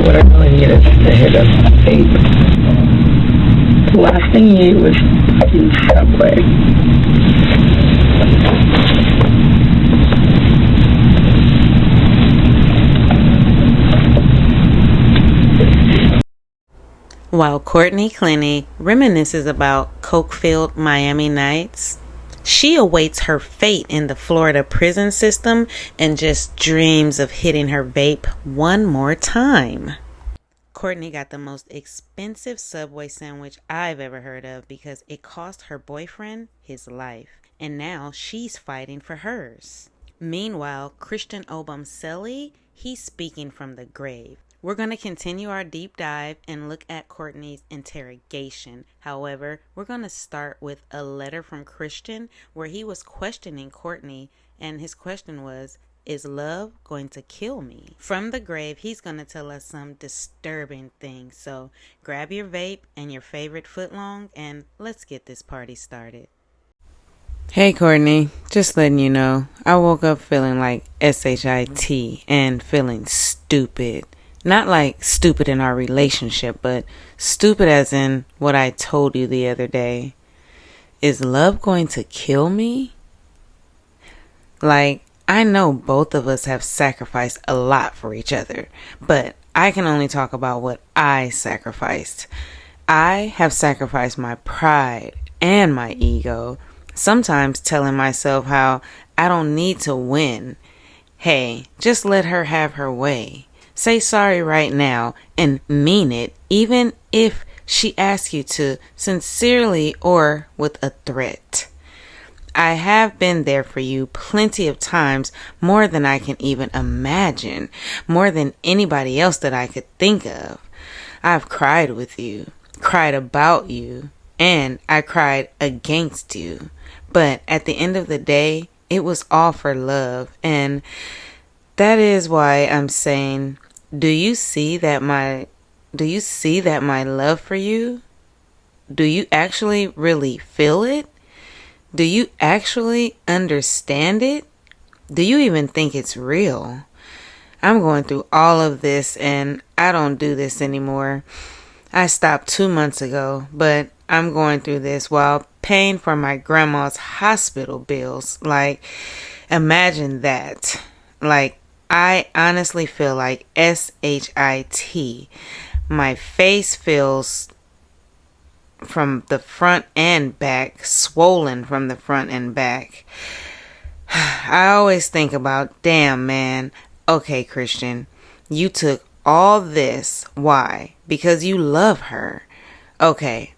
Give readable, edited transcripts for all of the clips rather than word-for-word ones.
what I really needed to hit a vape. The last thing he ate was fucking Subway. While Courtney Clenny reminisces about coke-filled Miami nights, she awaits her fate in the Florida prison system and just dreams of hitting her vape one more time. Courtney got the most expensive Subway sandwich I've ever heard of because it cost her boyfriend his life, and now she's fighting for hers. Meanwhile, Christian Obumseli, he's speaking from the grave. We're going to continue our deep dive and look at Courtney's interrogation. However, we're going to start with a letter from Christian where he was questioning Courtney, and his question was, is love going to kill me? From the grave, he's going to tell us some disturbing things. So grab your vape and your favorite footlong and let's get this party started. Hey Courtney, just letting you know, I woke up feeling like SHIT and feeling stupid. Not like stupid in our relationship, but stupid as in what I told you the other day. Is love going to kill me? Like, I know both of us have sacrificed a lot for each other, but I can only talk about what I sacrificed. I have sacrificed my pride and my ego, sometimes telling myself how I don't need to win. Hey, just let her have her way. Say sorry right now and mean it, even if she asks you to, sincerely or with a threat. I have been there for you plenty of times, more than I can even imagine, more than anybody else that I could think of. I've cried with you, cried about you, and I cried against you. But at the end of the day, it was all for love, and that is why I'm saying, do you see that my love for you? Do you actually really feel it? Do you actually understand it? Do you even think it's real? I'm going through all of this and I don't do this anymore. I stopped 2 months ago, but I'm going through this while paying for my grandma's hospital bills. Like, imagine that. Like, I honestly feel like SHIT. My face feels from the front and back, swollen from the front and back. I always think about, damn man, okay Christian, you took all this. Why? Because you love her. Okay.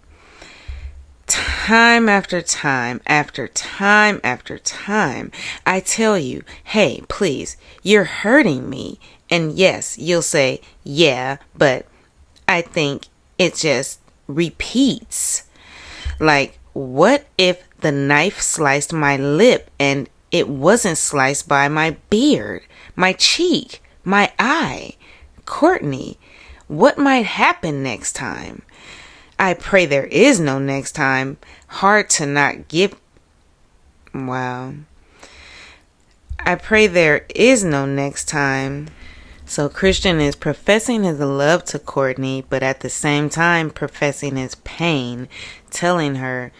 Time after time after time after time, I tell you, hey, please, you're hurting me. And yes, you'll say, yeah, but I think it just repeats. Like, what if the knife sliced my lip and it wasn't sliced by my beard, my cheek, my eye? Courtney, what might happen next time? I pray there is no next time. Hard to not give. Wow. I pray there is no next time. So Christian is professing his love to Courtney, but at the same time professing his pain, telling her,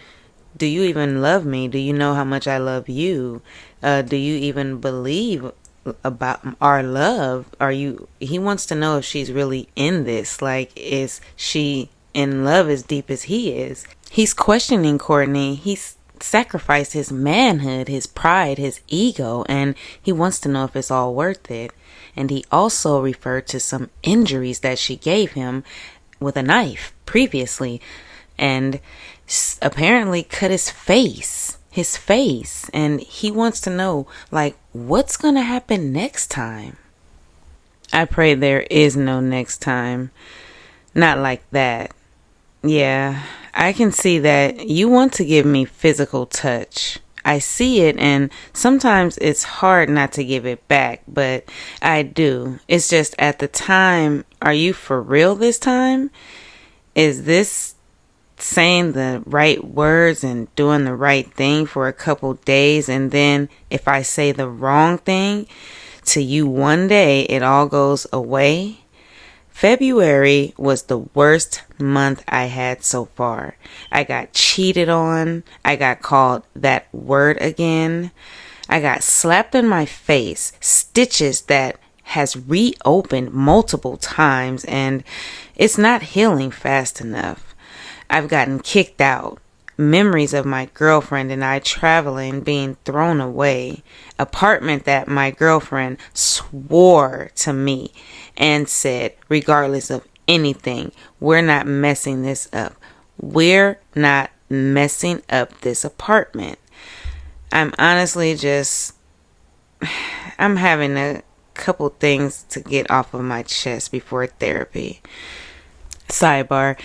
do you even love me? Do you know how much I love you? Do you even believe about our love? He wants to know if she's really in this. Like, is she in love as deep as he is? He's questioning Courtney. He's sacrificed his manhood, his pride, his ego, and he wants to know if it's all worth it. And he also referred to some injuries that she gave him with a knife previously, and apparently cut his face, and he wants to know, like, what's gonna happen next time? I pray there is no next time. Not like that. Yeah, I can see that you want to give me physical touch. I see it, and sometimes it's hard not to give it back, but I do. It's just at the time, are you for real this time? Is this saying the right words and doing the right thing for a couple days, and then if I say the wrong thing to you one day, it all goes away? February was the worst month I had so far. I got cheated on. I got called that word again. I got slapped in my face, stitches that has reopened multiple times, and it's not healing fast enough. I've gotten kicked out. Memories of my girlfriend and I traveling being thrown away. Apartment that my girlfriend swore to me and said, regardless of anything, we're not messing this up. We're not messing up this apartment. I'm honestly I'm having a couple things to get off of my chest before therapy. Sidebar.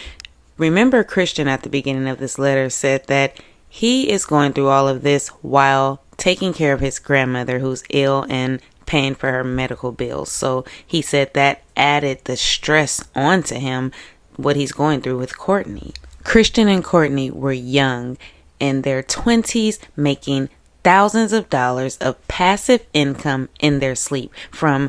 Remember, Christian at the beginning of this letter said that he is going through all of this while taking care of his grandmother who's ill and paying for her medical bills. So he said that added the stress onto him, what he's going through with Courtney. Christian and Courtney were young, in their 20s, making thousands of dollars of passive income in their sleep from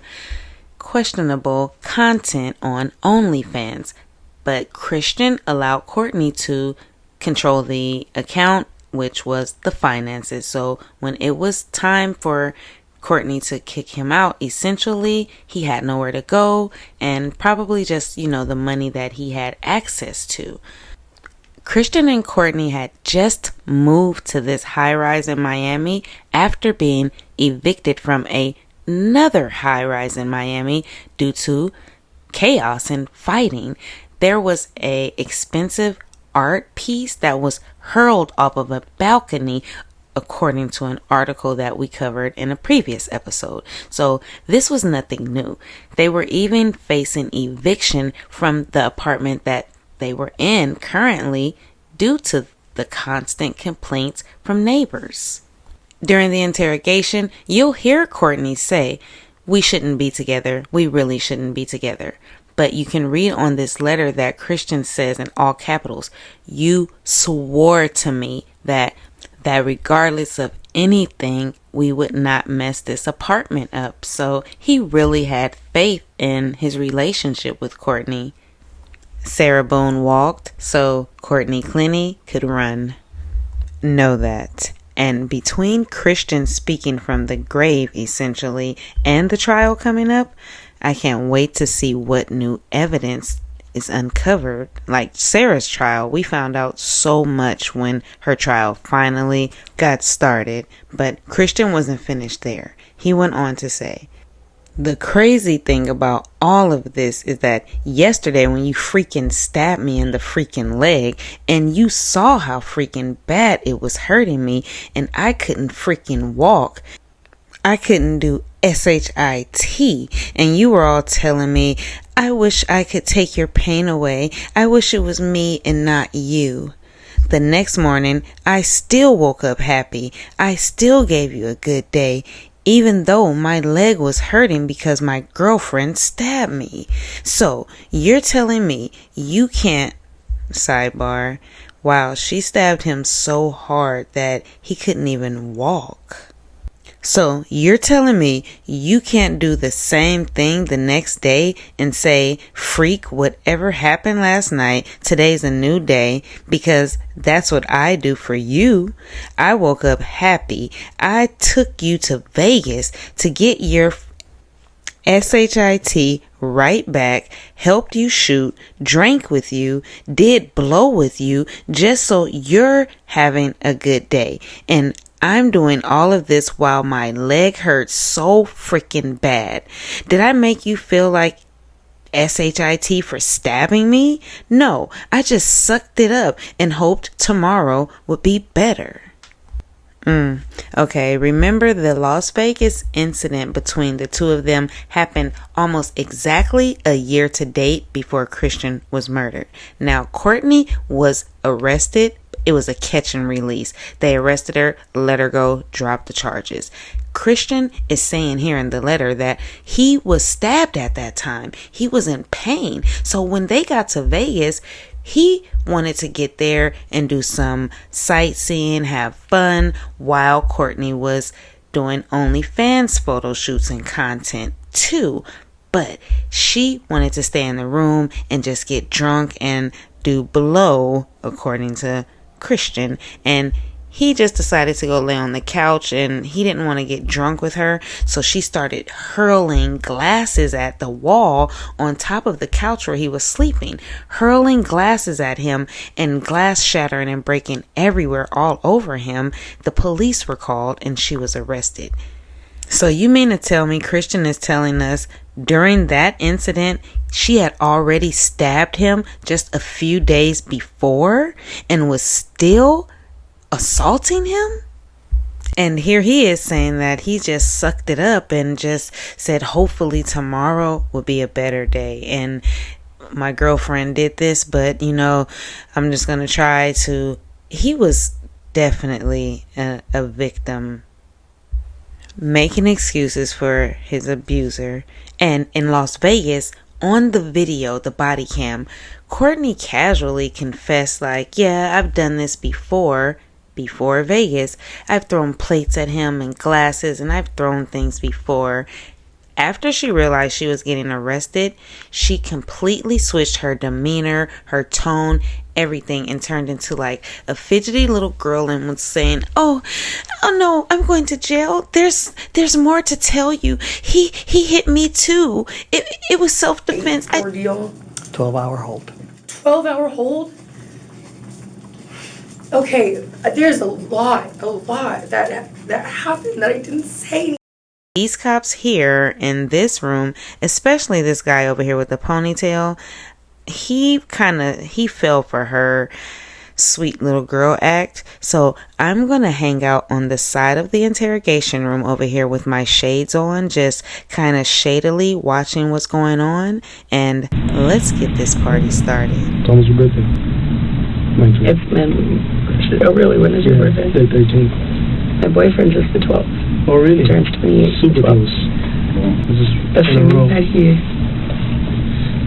questionable content on OnlyFans. But Christian allowed Courtney to control the account, which was the finances. So when it was time for Courtney to kick him out, essentially he had nowhere to go and probably just, the money that he had access to. Christian and Courtney had just moved to this high-rise in Miami after being evicted from another high-rise in Miami due to chaos and fighting. There was a expensive art piece that was hurled off of a balcony, according to an article that we covered in a previous episode. So this was nothing new. They were even facing eviction from the apartment that they were in currently due to the constant complaints from neighbors. During the interrogation, you'll hear Courtney say, "We shouldn't be together. We really shouldn't be together." But you can read on this letter that Christian says in all capitals, "You swore to me that regardless of anything, we would not mess this apartment up." So he really had faith in his relationship with Courtney. Sarah Boone walked so Courtney Clenny could run. Know that. And between Christian speaking from the grave, essentially, and the trial coming up, I can't wait to see what new evidence is uncovered. Like Sarah's trial, we found out so much when her trial finally got started, but Christian wasn't finished there. He went on to say, "The crazy thing about all of this is that yesterday when you freaking stabbed me in the freaking leg and you saw how freaking bad it was hurting me and I couldn't freaking walk. I couldn't do SHIT and you were all telling me, I wish I could take your pain away. I wish it was me and not you. The next morning, I still woke up happy. I still gave you a good day, even though my leg was hurting because my girlfriend stabbed me. So you're telling me you can't," sidebar, "wow, she stabbed him so hard that he couldn't even walk. So you're telling me you can't do the same thing the next day and say, freak, whatever happened last night, today's a new day, because that's what I do for you. I woke up happy. I took you to Vegas to get your SHIT right back, helped you shoot, drank with you, did blow with you, just so you're having a good day. And I'm doing all of this while my leg hurts so freaking bad. Did I make you feel like SHIT for stabbing me? No, I just sucked it up and hoped tomorrow would be better." Okay, remember the Las Vegas incident between the two of them happened almost exactly a year to date before Christian was murdered. Now, Courtney was arrested. It was a catch and release. They arrested her, let her go, dropped the charges. Christian is saying here in the letter that he was stabbed at that time. He was in pain. So when they got to Vegas, he wanted to get there and do some sightseeing, have fun, while Courtney was doing OnlyFans photo shoots and content too. but she wanted to stay in the room and just get drunk and do blow, according to Christian. And he just decided to go lay on the couch, and he didn't want to get drunk with her. So she started hurling glasses at the wall on top of the couch where he was sleeping, hurling glasses at him, and glass shattering and breaking everywhere all over him. The police were called and she was arrested. So you mean to tell me Christian is telling us during that incident, she had already stabbed him just a few days before and was still assaulting him? And here he is saying that he just sucked it up and just said hopefully tomorrow will be a better day, and my girlfriend did this, but I'm just gonna try to. He was definitely a victim, making excuses for his abuser. And in Las Vegas, on the video, the body cam, Courtney casually confessed, like, yeah, I've done this before Vegas. I've thrown plates at him and glasses, and I've thrown things before. After she realized she was getting arrested, she completely switched her demeanor, her tone, everything, and turned into like a fidgety little girl and was saying, oh no, I'm going to jail. There's more to tell you. He hit me too. It was self-defense. Ordeal. 12-hour hold. 12-hour hold? Okay, there's a lot that happened that I didn't say anything. These cops here in this room, especially this guy over here with the ponytail, he fell for her sweet little girl act. So I'm gonna hang out on the side of the interrogation room over here with my shades on, just kind of shadily watching what's going on, and let's get this party started. When was your birthday? Oh really, when is your birthday? The 13th. My boyfriend's just the 12th. Oh really? He turns 28. Super close. Assuming that he...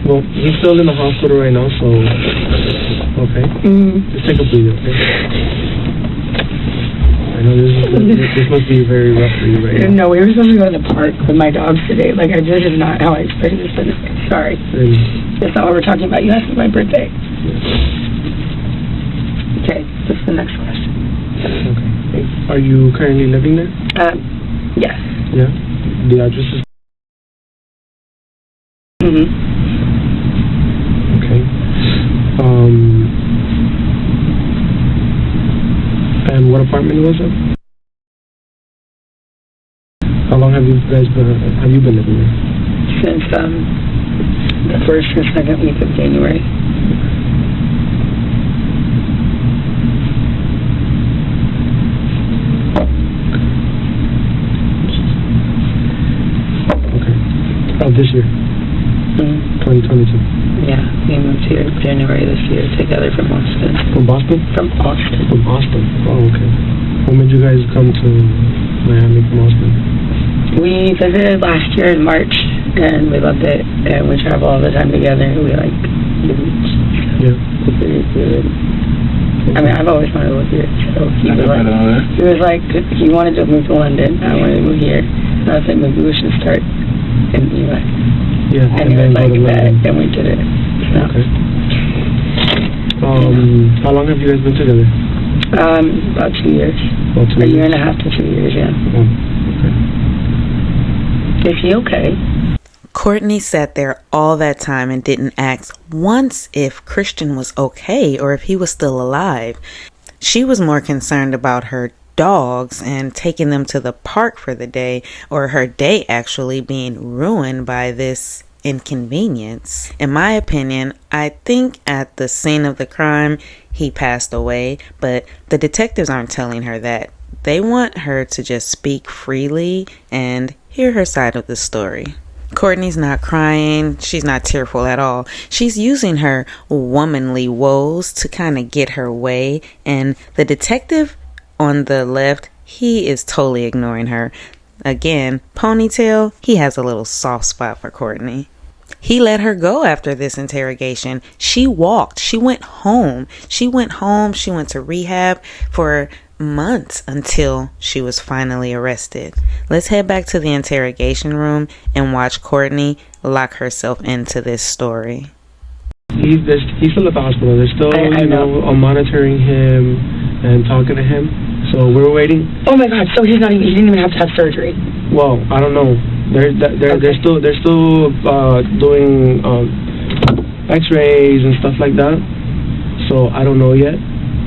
Well, he's still in the hospital right now, so... Okay. Just take a breather, okay? I know this must be very rough for you right now. No, we were supposed to go to the park with my dogs today. Like, I just is not how I expected this to be. Sorry. That's not what we're talking about. You asked me my birthday. Okay, what's the next question? Okay. Are you currently living there? Yes. Yeah? The address is... Okay. And what apartment was it? How long have you been living there? Since the first or second week of January. This year, 2022. Yeah, we moved here January this year together from Austin. From Boston? From Austin. From Austin. Oh, okay. When did you guys come to Miami from Austin? We visited last year in March, and we loved it. And we travel all the time together. We like the beach. Yeah. It's really good. I mean, I've always wanted to live here. So he was like, he wanted to move to London. I wanted to move here. And I was like, maybe we should start in the U.S. Yeah, and he was like that, and we did it. So. Okay. How long have you guys been together? About 2 years. About 2 years? A year and a half to 2 years, yeah. Okay. Is he okay? Courtney sat there all that time and didn't ask once if Christian was okay or if he was still alive. She was more concerned about her dogs and taking them to the park for the day, or her day actually being ruined by this inconvenience. In my opinion, I think at the scene of the crime, he passed away, but the detectives aren't telling her that. They want her to just speak freely and hear her side of the story. Courtney's not crying. She's not tearful at all. She's using her womanly woes to kind of get her way, and the detective on the left, he is totally ignoring her. Again, ponytail, he has a little soft spot for Courtney. He let her go after this interrogation. She walked. She went home. She went to rehab for months until she was finally arrested. Let's head back to the interrogation room and watch Courtney lock herself into this story. He's still at the hospital. They're still, monitoring him and talking to him. So we're waiting. Oh my God! So he didn't even have to have surgery. Well, I don't know. They're still doing X-rays and stuff like that. So I don't know yet.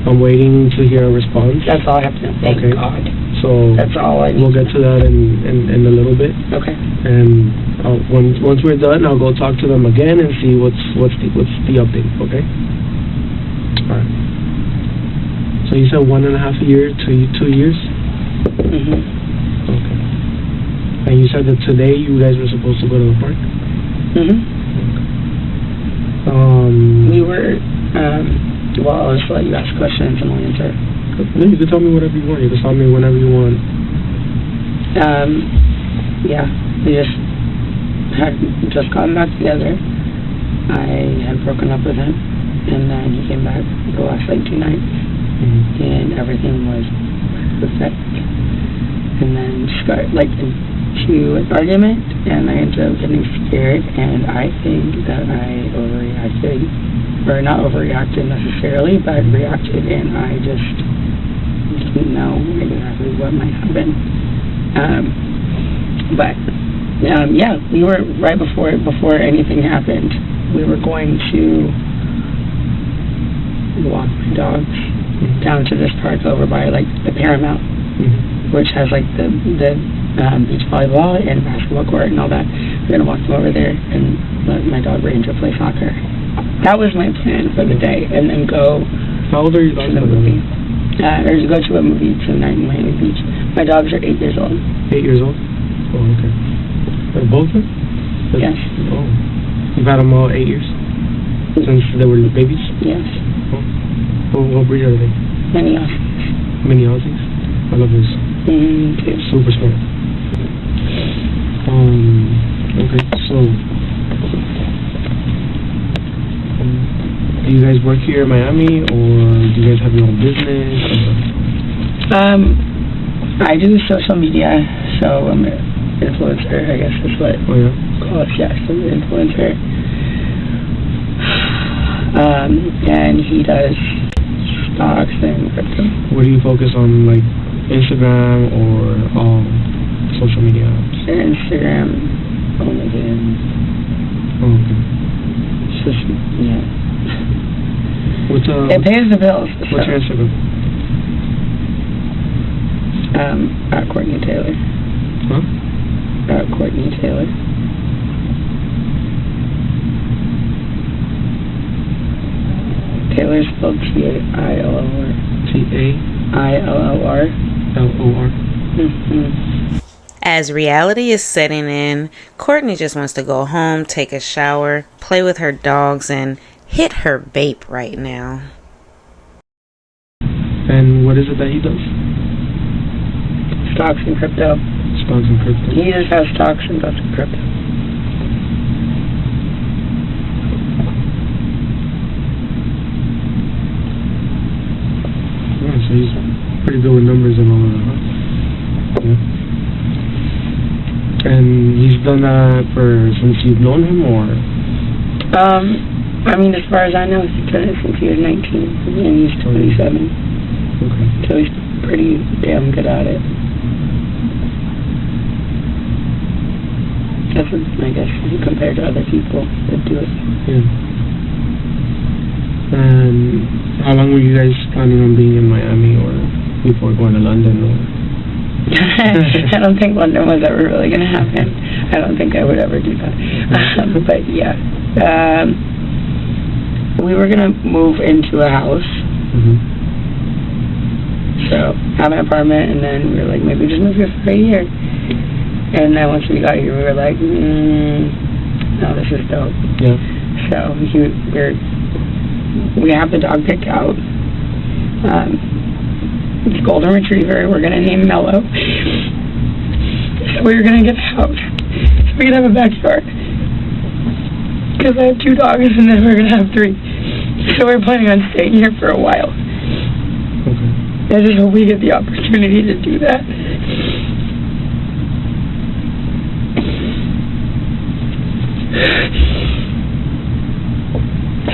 I'm waiting to hear a response. That's all I have to know. Thank God. So that's all I need. We'll get to that in a little bit. Okay. And once we're done, I'll go talk to them again and see what's the update. Okay. All right. So you said 1.5 years to 2 years. Mhm. Okay. And you said that today you guys were supposed to go to the park. Mhm. Okay. We were. Well, I'll just let you ask questions and I'll answer. No, you can tell me whatever you want. You can tell me whenever you want. Yeah, we had just gotten back together. I had broken up with him, and then he came back the last 2 nights, and everything was perfect. And then just got into an argument, and I ended up getting scared, and I think that I overreacted. Or not overreacted necessarily, but reacted, and I just didn't know exactly what might happen. Yeah, we were right before anything happened. We were going to walk my dogs down to this park over by the Paramount, which has the beach volleyball and basketball court and all that. We're gonna walk them over there and let my dog Ranger play soccer. That was my plan for the day, and then go. How old are you to the movie? Or to go to a movie tonight in Miami Beach. My dogs are 8 years old. 8 years old? Oh, okay. They're both of them? Yes. Oh. You've had them all 8 years? Since they were babies? Yes. Oh. What breed are they? Mini Aussies. Mini Aussies? I love this. Too. Super smart. Okay, so do you guys work here in Miami, or do you guys have your own business? I do social media, so I'm an influencer, I guess is what call it. Yes, I'm an influencer. And he does stocks and crypto. What do you focus on, Instagram or social media apps? Instagram, LinkedIn. Oh, okay. It's just, yeah. It pays the bills. What's your Instagram? At Courtney Taylor. Huh? At Courtney Taylor. Taylor spelled T-A-I-L-L-R. T-A-I-L-L-R. L-O-R. As reality is setting in, Courtney just wants to go home, take a shower, play with her dogs, and hit her vape right now. And what is it that he does? Stocks and crypto. Stocks and crypto. He just has stocks and does crypto. Yeah, so he's pretty good with numbers and all of that, huh? Yeah. And he's done that since you've known him, or? I mean, as far as I know, he's done it since he was 19, and he's 27. Okay. So he's pretty damn good at it. That's, I guess, compared to other people that do it. Yeah. And how long were you guys planning on being in Miami, or before going to London, or? I don't think London was ever really going to happen. I don't think I would ever do that. But yeah, we were going to move into a house. So have an apartment, and then we were like, maybe just move here for a year. And then once we got here, we were like, no, this is dope. Yeah. So we have the dog picked out. It's golden retriever. We're gonna name Mello. So we're gonna get a house. So we can have a backyard. Because I have 2 dogs, and then we're gonna have 3. So we're planning on staying here for a while. Okay. I just hope we get the opportunity to do that.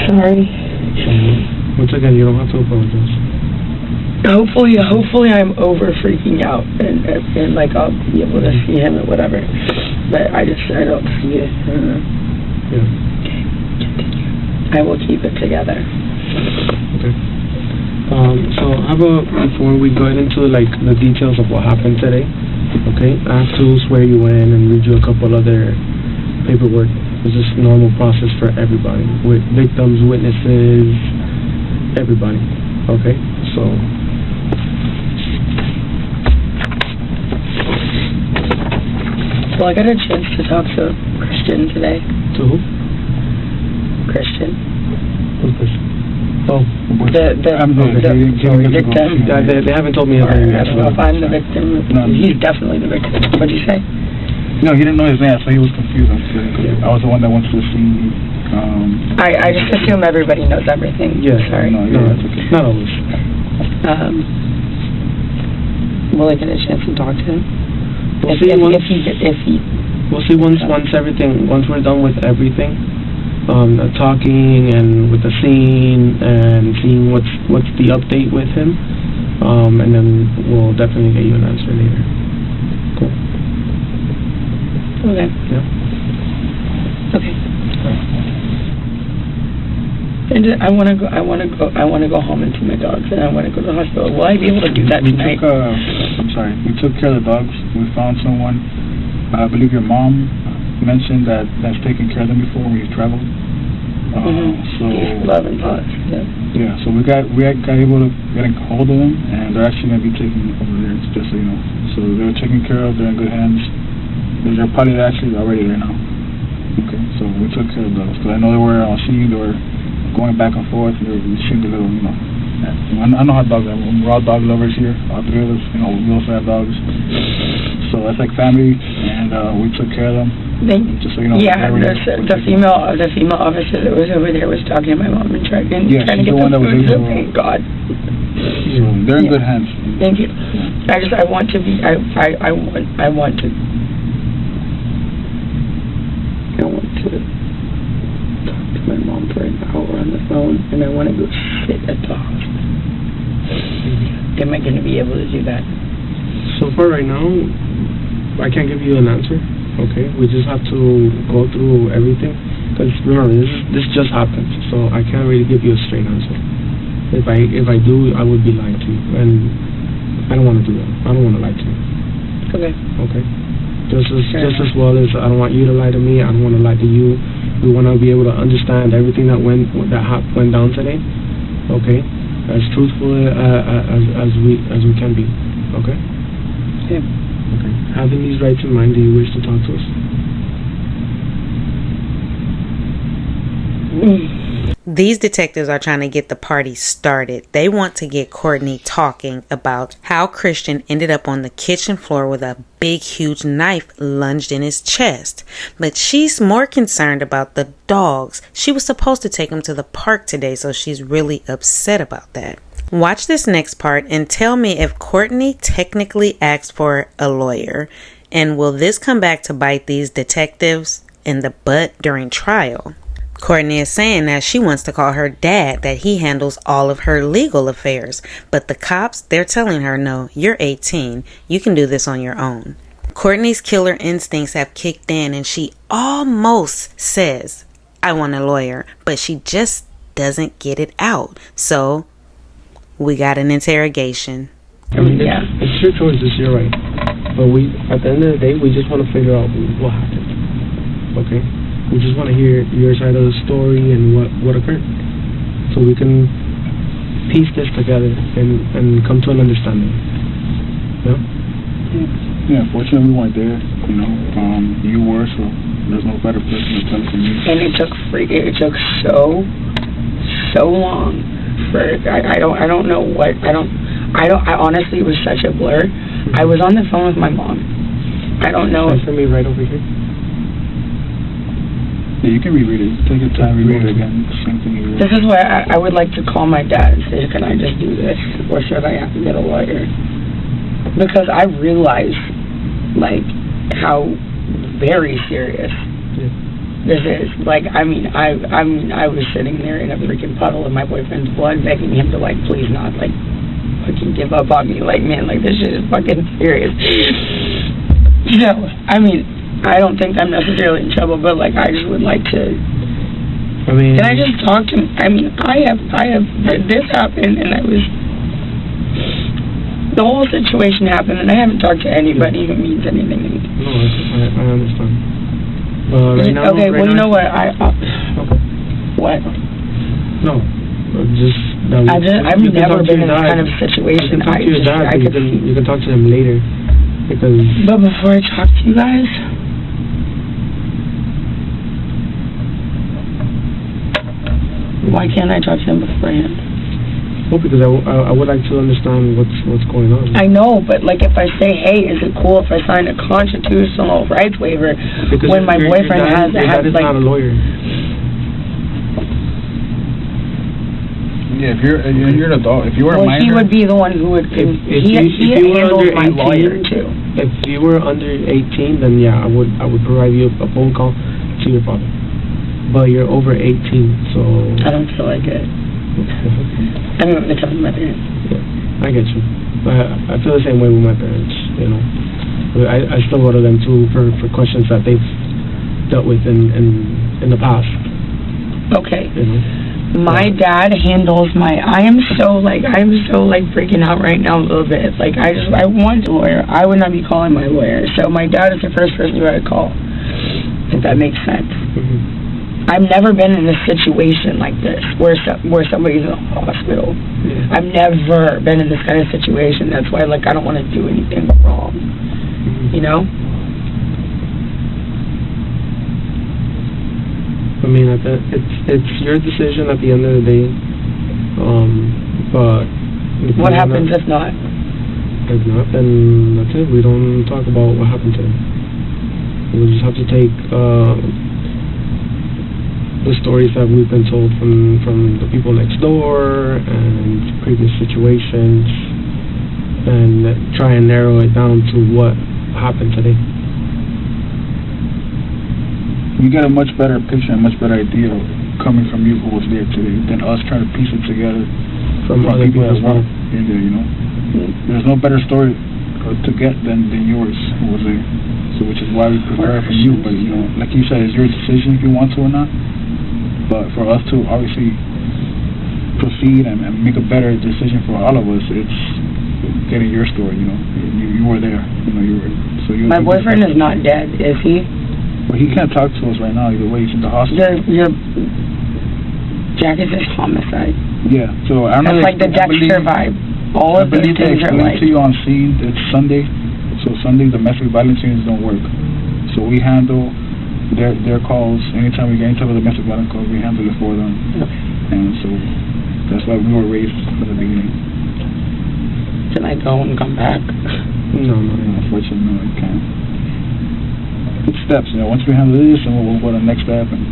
Sorry. Once again, you don't have to apologize. Hopefully I'm over freaking out and like I'll be able to see him or whatever. But I don't see it. Yeah. I will keep it together. Okay. So how about before we go into like the details of what happened today, okay, I have to swear you in and read you a couple other paperwork. It's just normal process for everybody, with victims, witnesses, everybody. Okay, so well, I got a chance to talk to Christian today. to who? Christian. Who's Christian? Oh, The victim. they haven't told me anything. I don't know if I'm the victim. No. He's definitely the victim. What'd you say? No, he didn't know his name, so he was confused. I'm kidding. I was the one that went to the scene. I just assume everybody knows everything. Yeah. Sorry. No, yeah, that's okay. Not always. Will I get a chance to talk to him? We'll see once we're done with everything, talking and with the scene and seeing what's the update with him, and then we'll definitely get you an answer later. Cool. Okay. Yeah. Okay. And I want to go home and see my dogs, and I want to go to the hospital. Will I be able to do that tonight? We took care of the dogs. We found someone. I believe your mom mentioned that's taken care of them before when you traveled. So Love and thoughts. Yeah. So we got able to get a hold of them, and they're actually going to be taken over there. Just so you know. So they're taken care of. They're in good hands. They're probably actually already there now. Okay. So we took care of those. Because I know they were seeing they were going back and forth. They seemed a little, I know how dogs are. We're all dog lovers here. All three of us, we also have dogs. So that's like family, and we took care of them. Just so you know. Yeah, the female officer that was over there was talking to my mom and trying to get the one that was food. Thank God. So they're in good hands. Thank you. I want to talk to my mom for an hour on the phone, and I want to go sit at the hospital. Am I going to be able to do that? So far right now, I can't give you an answer. Okay, we just have to go through everything. Because remember, this just happened, so I can't really give you a straight answer. If I do, I would be lying to you, and I don't want to do that. I don't want to lie to you. Okay. Okay. Just as well as I don't want you to lie to me. I don't want to lie to you. We want to be able to understand everything that went down today. Okay, as truthful as we can be. Okay. Yeah. Okay. Having these rights in mind, do you wish to talk to us? These detectives are trying to get the party started. They want to get Courtney talking about how Christian ended up on the kitchen floor with a big, huge knife lunged in his chest. But she's more concerned about the dogs. She was supposed to take them to the park today, so she's really upset about that. Watch this next part and tell me if Courtney technically asked for a lawyer. And will this come back to bite these detectives in the butt during trial? Courtney is saying that she wants to call her dad, that he handles all of her legal affairs. But the cops, they're telling her, no, you're 18. You can do this on your own. Courtney's killer instincts have kicked in and she almost says, I want a lawyer, but she just doesn't get it out. So we got an interrogation. I mean, it's your choices, you're right. But at the end of the day, we just want to figure out what happened. Okay? We just want to hear your side of the story and what occurred, so we can piece this together and come to an understanding. Yeah? Yeah, fortunately we weren't there, you were, so there's no better person to tell than you. And it took so long for I don't know what I honestly, it was such a blur. I was on the phone with my mom. I don't know. Stand for me right over here. Yeah, you can reread it. Take your time, reread it again. Same thing you read. This is why I would like to call my dad and say, can I just do this? Or should I have to get a lawyer? Because I realize, like, how very serious this is. Like, I was sitting there in a freaking puddle of my boyfriend's blood, begging him to, like, please not, like, fucking give up on me. Like, man, like, this shit is fucking serious. You know, I don't think I'm necessarily in trouble, but, like, I just would like to... can I just talk to him? I have... This happened, and I was... The whole situation happened, and I haven't talked to anybody who means anything to me. No, I understand. Right now... Okay, well, you know what? Okay. What? No. I've never been in this kind of situation. You can talk to him later. Because... But before I talk to you guys... Why can't I talk to him beforehand? Well, because I would like to understand what's going on. I know, but like if I say, hey, is it cool if I sign a constitutional rights waiver because when my boyfriend has like... not a lawyer. Yeah, if you're an adult, if you were a minor... he would be the one who would... He handles my lawyer, too. If you were under 18, then yeah, I would provide you a phone call to your father. But you're over 18, so... I don't feel like it. I don't know what to tell my parents. Yeah, I get you. I feel the same way with my parents, you know. I still go to them, too, for questions that they've dealt with in the past. Okay. You know? My dad handles my... I am so freaking out right now a little bit. Like, I want a lawyer. I would not be calling my lawyer. So my dad is the first person who I call, if that makes sense. Mm-hmm. I've never been in a situation like this where somebody's in a hospital. Yeah. I've never been in this kind of situation. That's why, like, I don't want to do anything wrong. Mm-hmm. You know? I mean, it's your decision at the end of the day. But what happens if not? If not, then that's it. We don't talk about what happened to them. We just have to take the stories that we've been told from the people next door and previous situations, and try and narrow it down to what happened today. You get a much better picture, a much better idea coming from you who was there today than us trying to piece it together from other people as well. In there, you know. There's no better story to get than yours who was there. So, which is why we prepare from you. But you know, like you said, it's your decision if you want to or not. But for us to obviously proceed and make a better decision for all of us, it's getting your story. You know, you were there. You know, you were. So you. My boyfriend is not dead, is he? Well, he can't talk to us right now. Either way, he's in the hospital. Jack is his homicide. Yeah. So I don't know. That's like the Dexter vibe. All of these things are like. I believe they explained to you on scene. It's Sunday. So Sunday, domestic violence scenes don't work. So we handle their calls anytime we get into the domestic violence calls. We handle it for them. Okay. And so that's why we were raised from the beginning. Can I go and come back? No, unfortunately, no, I can't. It's steps, you know. Once we handle this, and we'll go to the next step. And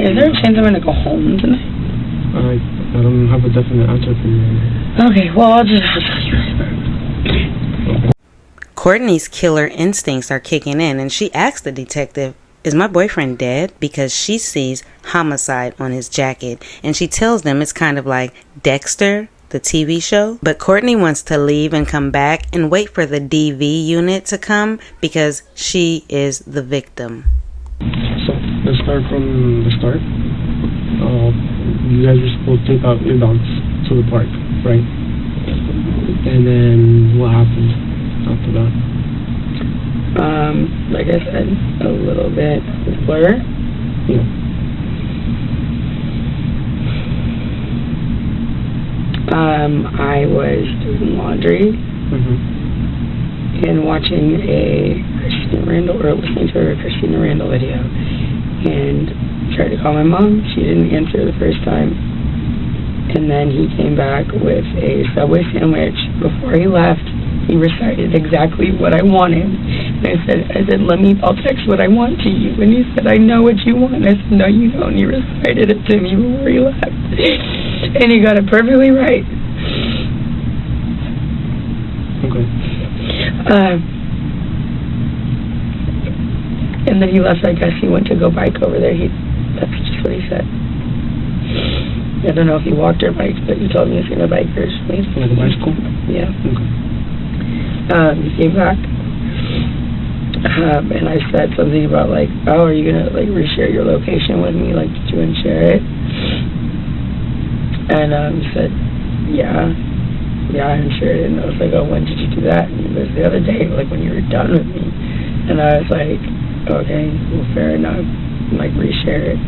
is there a chance I'm going to go home tonight? I don't have a definite answer for you. Okay, well, I'll just tell you. Courtney's killer instincts are kicking in, and she asks the detective, is my boyfriend dead? Because she sees homicide on his jacket, and she tells them it's kind of like Dexter, the TV show. But Courtney wants to leave and come back and wait for the DV unit to come because she is the victim. So let's start from the start. You guys were supposed to take out your dogs to the park, right? And then what happened after that? Like I said, a little bit blur. Yeah. I was doing laundry and watching a Christina Randall, or listening to a Christina Randall video, and tried to call my mom. She didn't answer the first time, and then he came back with a Subway sandwich. Before he left, He recited exactly what I wanted. And I said, I'll text what I want to you. And he said, I know what you want. I said, no, you don't. He recited it to me before he left. And he got it perfectly right. Okay. And then he left. I guess he went to go bike over there. That's just what he said. I don't know if he walked or biked, but he told me he's going to bike originally. Like a bicycle? Yeah. Okay. He came back. And I said something about, like, oh, are you going to, like, reshare your location with me? Like, did you unshare it? And he said, yeah. Yeah, I unshared it. And I was like, oh, when did you do that? And he goes, the other day, like, when you were done with me. And I was like, okay, well, fair enough. Like, reshare it.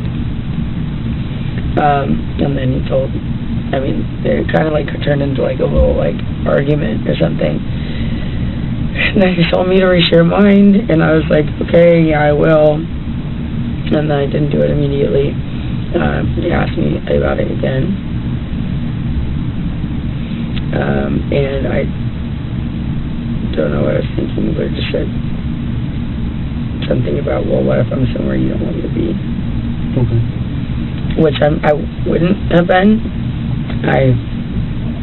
And then he told, they kind of like turned into like a little like argument or something. And then he told me to reshare mine, and I was like, okay, yeah, I will. And then I didn't do it immediately. He asked me about it again. And I don't know what I was thinking, but it just said something about, well, what if I'm somewhere you don't want me to be? Okay. Which I wouldn't have been. I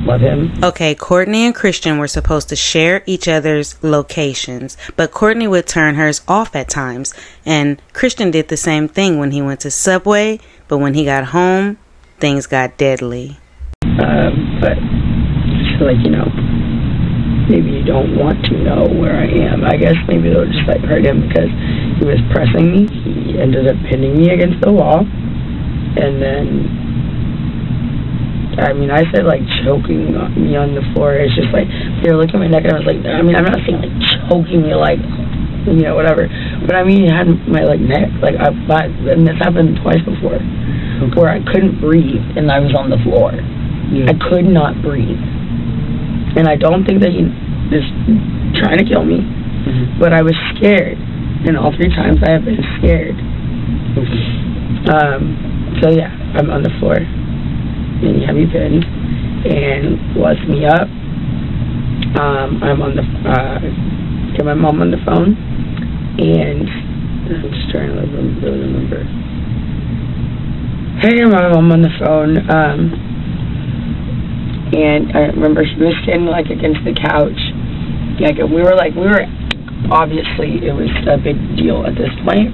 love him. Okay, Courtney and Christian were supposed to share each other's locations, but Courtney would turn hers off at times, and Christian did the same thing when he went to Subway, but when he got home, things got deadly. But I feel like, maybe you don't want to know where I am. I guess maybe it'll just like hurt him because he was pressing me. He ended up pinning me against the wall. And then, I said, like, choking me on the floor. It's just, like, they were looking at my neck, and I was like, I'm not saying, like, choking me, like, whatever. But, he had my, like, neck, like, and this happened twice before, where I couldn't breathe, and I was on the floor. Yeah. I could not breathe. And I don't think that he was trying to kill me, but I was scared. And all 3 times I have been scared. So yeah, I'm on the floor, and you have me pinned, and lets me up. I'm on the, get my mom on the phone, and I'm just trying to really remember. Hey, Mom, I'm on the phone, and I remember she was standing, like, against the couch. Like, we were, obviously, it was a big deal at this point.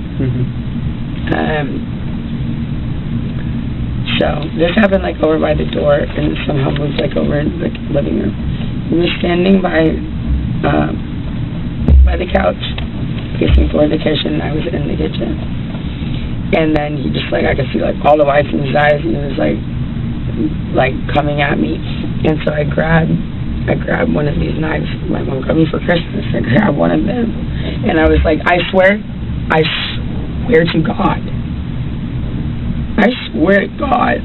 So, this happened, like, over by the door, and somehow moved, like, over in the living room. He was standing by the couch, facing toward the kitchen, and I was in the kitchen. And then he just, like, I could see, like, all the whites in his eyes, and he was, like, coming at me. And so I grabbed one of these knives. My mom got me for Christmas. I grabbed one of them, and I was like, I swear to God. I swear to God.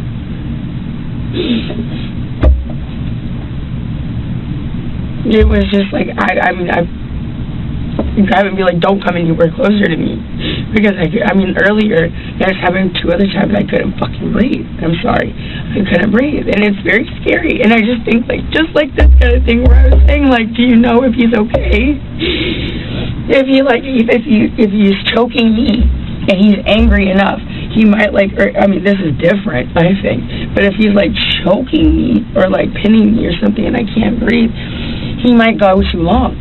It was just like, I grab and be like, don't come anywhere closer to me. Because, earlier, that was happening 2 other times, I couldn't fucking breathe. I'm sorry. I couldn't breathe. And it's very scary. And I just think, like, just like this kind of thing where I was saying, like, do you know if he's okay? If he's choking me and he's angry enough, he might, like, this is different, I think. But if he's, like, choking me or, like, pinning me or something and I can't breathe, he might go too long.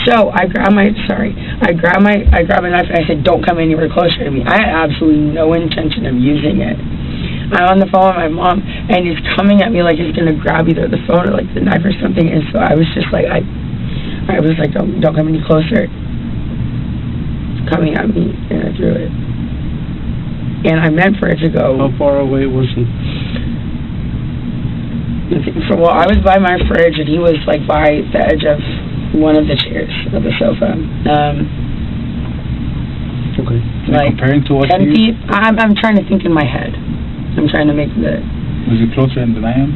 So I grab a knife and I said, don't come anywhere closer to me. I had absolutely no intention of using it. I'm on the phone with my mom, and he's coming at me like he's going to grab either the phone or, like, the knife or something. And so I was just like, I was like, don't come any closer. Coming at me, and I threw it. And I meant for it to go. How far away was he? Well, I was by my fridge, and he was, like, by the edge of one of the chairs of the sofa. Okay. Like, comparing to what 10 feet. I'm trying to think in my head. I'm trying to make the... Was he closer than I am?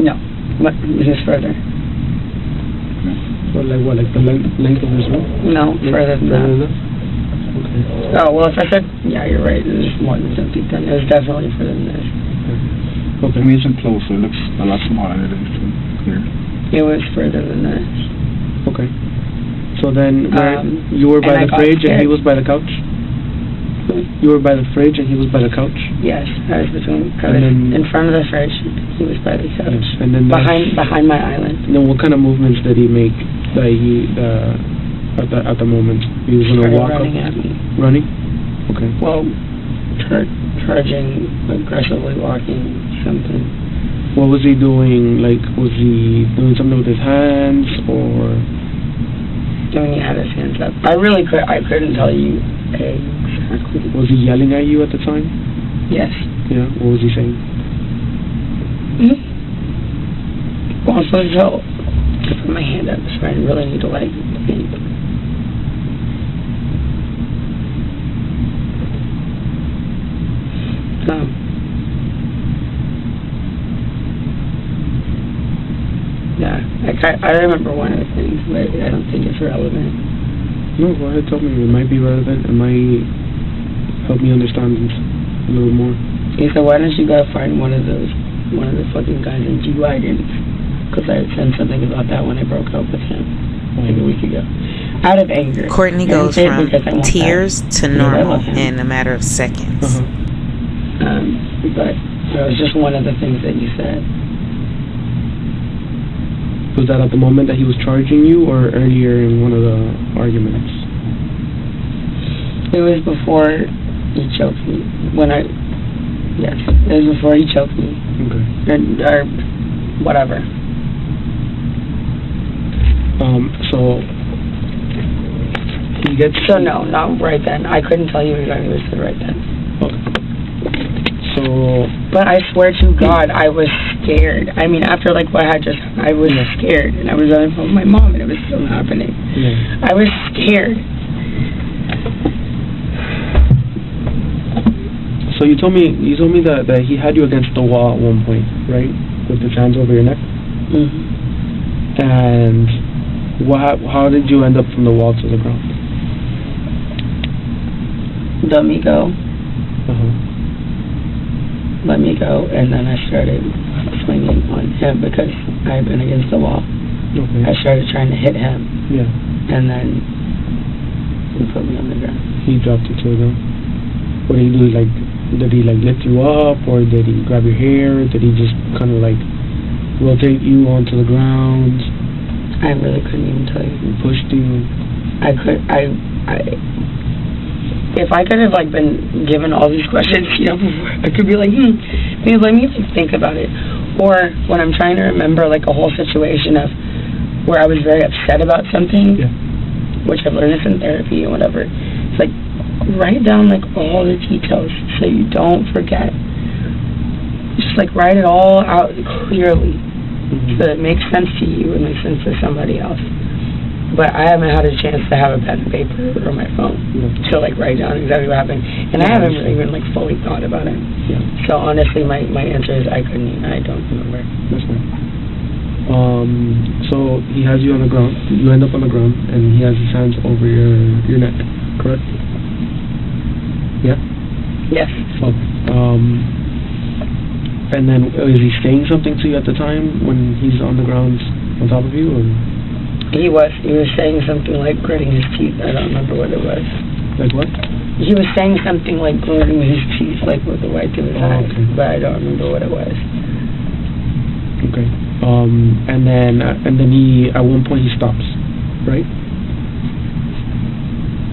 No. But he was further. Okay. Well, like the length of his room? No, further than that. Okay. Oh, well, if I said... Yeah, you're right. It was more than 10 feet then. It was definitely further than this. Okay. It isn't close, so it looks a lot smaller than it is here. It was further than this. Okay. So then, you were by the fridge and he was by the couch? You were by the fridge and he was by the couch? Yes, I was in front of the fridge. He was by the couch. Yes. And then behind my island. And then what kind of movements did he make that he at the moment? He was gonna walk running up. At me. Running? Okay. Well, charging, aggressively walking, something. What was he doing? Like, was he doing something with his hands or? Doing he had his hands up. I couldn't tell you exactly. Was he yelling at you at the time? Yes. Yeah. What was he saying? Well, I'm supposed to put my hand up, so I really need to think. Yeah, I remember one of the things, but I don't think it's relevant. No, go ahead, tell me. It might be relevant. It might help me understand this a little more. He said, why don't you go find one of the fucking guys in G-Wagons? Because I had said something about that when I broke up with him like a week ago. Out of anger. Courtney goes from tears to normal in a matter of seconds. But that was just one of the things that you said. Was that at the moment that he was charging you or earlier in one of the arguments? It was before he choked me. Yes, it was before he choked me. Okay. Or whatever. So he gets... So no, not right then. I couldn't tell you exactly what he said right then. Okay. So... But I swear to God, I was scared. I mean, after like what had just happened, I was scared. And I was on the phone with my mom and it was still happening. Yeah. I was scared. So you told me that he had you against the wall at one point, right? With his hands over your neck? Mm-hmm. And how did you end up from the wall to the ground? Let me go. Uh-huh. Let me go, and then I started swinging on him because I had been against the wall. Okay. I started trying to hit him. Yeah. And then he put me on the ground. He dropped you to the ground. What did he do? Did he lift you up, or did he grab your hair? Did he just kind of rotate you onto the ground? I really couldn't even tell you. He pushed you. If I could have been given all these questions, before, I could be like, maybe let me think about it. Or when I'm trying to remember a whole situation of where I was very upset about something, which I've learned this in therapy and whatever. It's write down all the details so you don't forget. Just write it all out clearly, so that it makes sense to you and makes sense to somebody else. But I haven't had a chance to have a pen and paper or my phone to write down exactly what happened, and I haven't even fully thought about it. Yeah. So honestly, my answer is I don't remember. That's fine. So he has you on the ground. You end up on the ground, and he has his hands over your neck. Correct? Yeah. Yes. Okay. And then is he saying something to you at the time when he's on the ground on top of you, or? He was saying something like gritting his teeth. I don't remember what it was. Like what? He was saying something like gritting his teeth, with the white of his eyes, okay. But I don't remember what it was. Okay. And then he at one point he stops, right?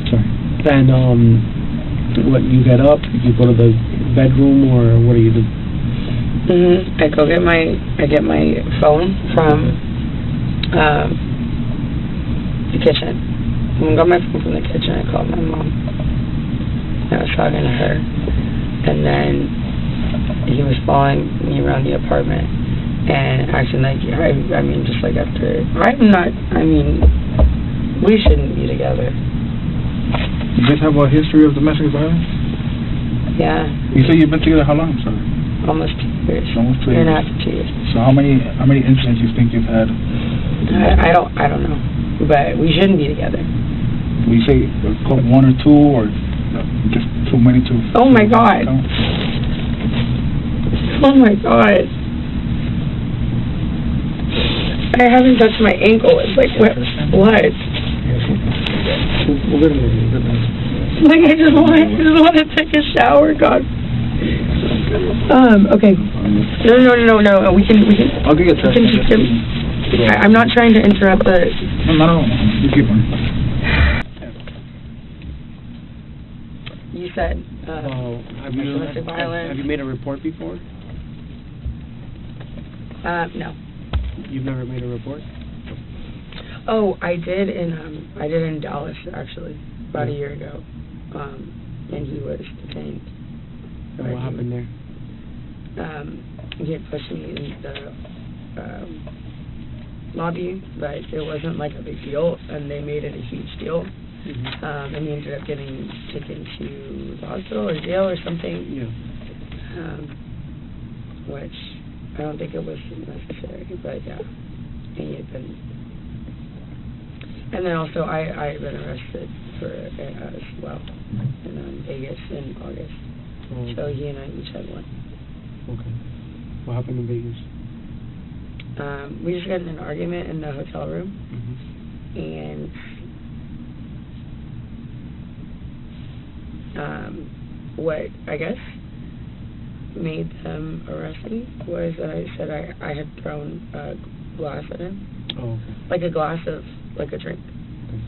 Sorry. And what, you get up? You go to the bedroom, or what do you do? I get my phone from the kitchen. When I got my phone from the kitchen, I called my mom. I was talking to her, and then he was following me around the apartment and acting we shouldn't be together. You guys have a history of domestic violence? Yeah. You say you've been together how long, sir? Almost 2 years. Almost 2 years. Year and a half to 2 years. So how many incidents you think you've had? I don't know. But we shouldn't be together. We say one or two, or just too many to... Oh my God. Oh my God. I haven't touched my ankle. It's like, what? Like, I just want to take a shower, God. Okay. No. We can. I'll get a text. I'm not trying to interrupt the... No. You keep on. You said, domestic violence. Have you made a report before? No. You've never made a report? Oh, I did in Dallas, actually, about a year ago. And he was detained. And what happened there? He had pushed me in the lobby, but it wasn't like a big deal, and they made it a huge deal. Mm-hmm. And he ended up getting taken to the hospital or jail or something. Yeah. Which I don't think it was necessary, but yeah, he had been. And then also I had been arrested for as well in Vegas in August. Oh, okay. So he and I each had one. Okay. What happened in Vegas? We just got in an argument in the hotel room, and what I guess made them arrest me was that I said I had thrown a glass at him. Oh, okay. Like a glass of, like a drink. Okay.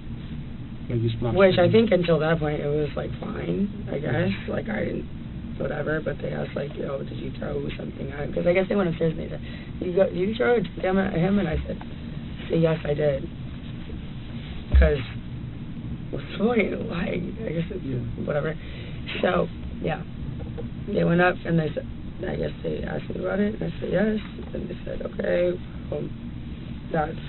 Like you splashed Which it. I think until that point it was like fine, I guess. Like I didn't, whatever, but they asked like, oh, did you throw something at him? Because I guess they went upstairs and they said, did you throw a drink at him? And I said, yes, I did. Because what's the point? Like, I guess it's whatever. So, yeah. They went up and they said, I guess they asked me about it, and I said yes. And they said, okay, well, that's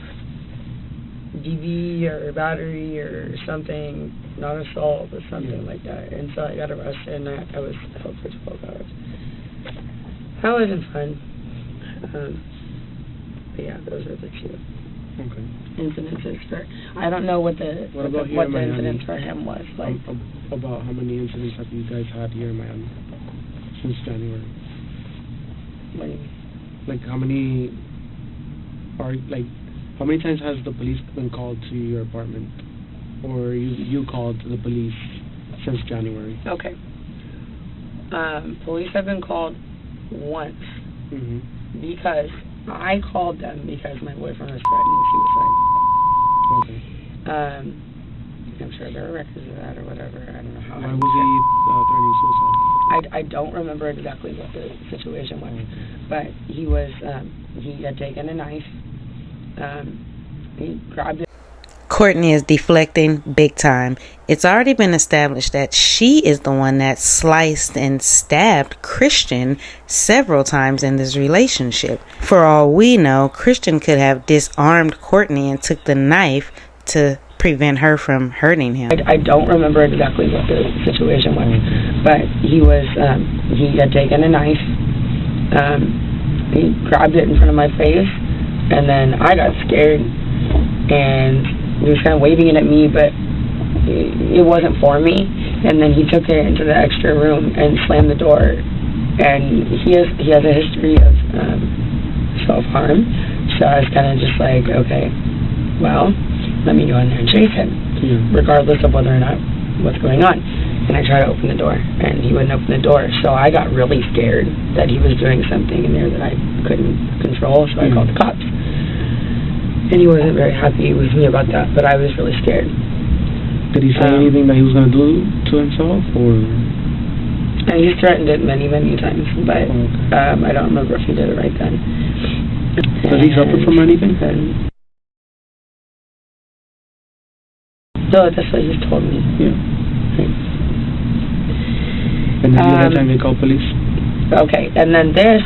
DV or battery or something, not assault or something like that. And so I got arrested and I was held for 12 hours. That wasn't fun. But yeah, those are the two incidences for. I don't know what the incident for him was like. About how many incidents have you guys had here in Miami since January? What do you mean? Like how many times has the police been called to your apartment, or you called the police since January? Okay. Police have been called once because I called them because my boyfriend was threatening suicide. Okay. I'm sure there are records of that or whatever. I don't know how. Why was he threatening suicide? I don't remember exactly what the situation was, but he was he had taken a knife. He grabbed it. Courtney is deflecting big time. It's already been established that she is the one that sliced and stabbed Christian several times in this relationship. For all we know, Christian could have disarmed Courtney and took the knife to prevent her from hurting him. I don't remember exactly what the situation was, but he was he had taken a knife. He grabbed it in front of my face, and then I got scared, and he was kind of waving it at me, but it wasn't for me. And then he took it into the extra room and slammed the door. And he has a history of self-harm, so I was kind of just like, okay, well, let me go in there and chase him, regardless of whether or not what's going on. And I tried to open the door, and he wouldn't open the door. So I got really scared that he was doing something in there that I couldn't control, so I called the cops. And he wasn't very happy with me about that, but I was really scared. Did he say anything that he was going to do to himself, or? And he's threatened it many, many times, but I don't remember if he did it right then. Does he suffer from anything? No, that's what he's told me. Yeah. And then that time they called police? Okay, and then this,